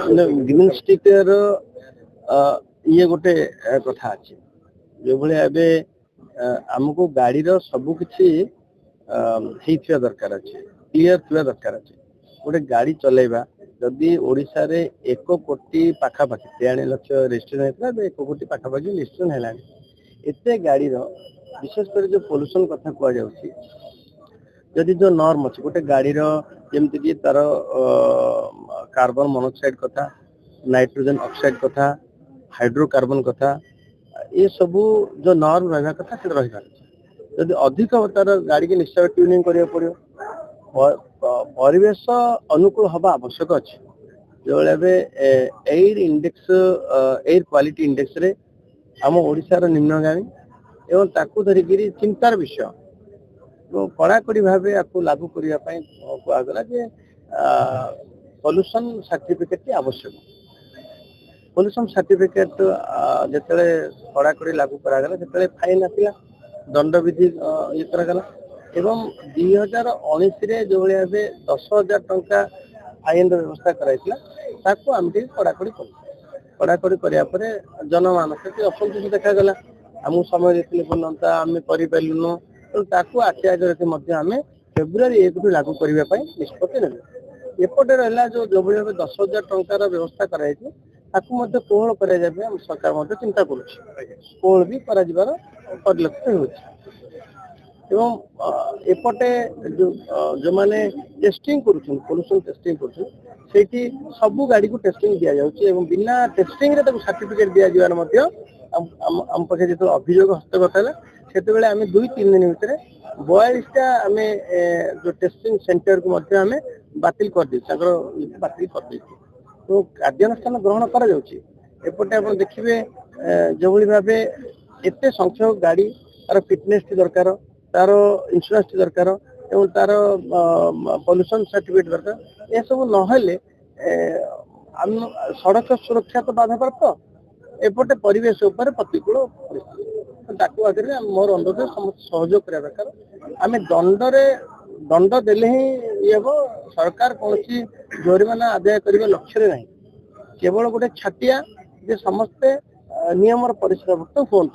Green stick ये गोटे कथा अच्छे जो भाई आमको गाड़ी सबु किछि दरकार अच्छे क्लीयर थी दरकार अच्छे गोटे गाड़ी चलेबा जदि ओडिशा रे 1 कोटी पाखापाखि 43 लाख रेजिस्ट्रेशन होता 1 कोटी पाखापाखि रेजिस्ट्रेशन है एते गाड़ी विशेष कर जो पोल्यूशन कथा कह जाउछि जदि जो नॉर्म अच्छे गोटे गाड़ी जमती कि तार कार्बन मोनोक्साइड कथा नाइट्रोजन ऑक्साइड कथा हाइड्रोकार्बन कथा ये सबू जो नॉर्म रहा कथा से रहा जदि अधिक तार गाड़ी के निश्चय ट्यूनिंग करिया पड़ियो परिवेश अनुकूल हवा आवश्यक अच्छे जो air index air quality index रे आम ओडिशा रो निम्नगामी एवं ताकू धरिकी चिंतार विषय कड़ाकड़ी भाव आपको लागू करने कहगला जे पॉल्यूशन सर्टिफिकेट आवश्यक पॉल्यूशन सर्टिफिकेट जिते कड़ाकड़ी लागू करागला जिते फाइन आसला दंड विधि ये करागला एवं 2019 जो भाई 10,000 टंका फाइन व्यवस्था कराइला आम कड़ाकड़ी कड़ाकड़ी कराया जनमानस असंतोष देखागला आमको समय देते बनता आम करूँ ताकू आखि आगे रखी आम फेब्रुआरी 1 रु लागू करने निष्पत्ति ने एपटे रहा जो भाई 10,000 टंकार व्यवस्था कराई कोहल कर सरकार चिंता करोल भी परिलक्षित होपटे जो मैंने टेस्टिंग करोल्यूशन टेस्टिंग कर सबू गाड़ी को टेस्टिंग दि जाऊँगी बिना टेस्टिंग सर्टिफिकेट दि आम पाखे जो अभियोग हस्तगत है से 2-3 दिन भितर 42टा आम जो टेस्टिंग सेंटर को आम बातिल कर बातिल कर तो कार्यानुष्ठान ग्रहण करपटे आप देखिए जो भाव एत संख्यक गाड़ी तार फिटनेस दरकार तार इंश्योरेंस दरकार एवं तार पॉल्यूशन सर्टिफिकेट दरकार ये सब नहले सड़क सुरक्षा तो बाधाप्राप्त एपटे परिवेश उपर प्रतिकूल ताकू आगे मोर अनुरोध समस्त सहयोग करा दरकार आम दंड देले ही ये सरकार कौन जोरिमाना आदाय करने लक्ष्य ना केवल गोटे छाटिया जे समस्ते नियम परिसरभुक्त हूँ।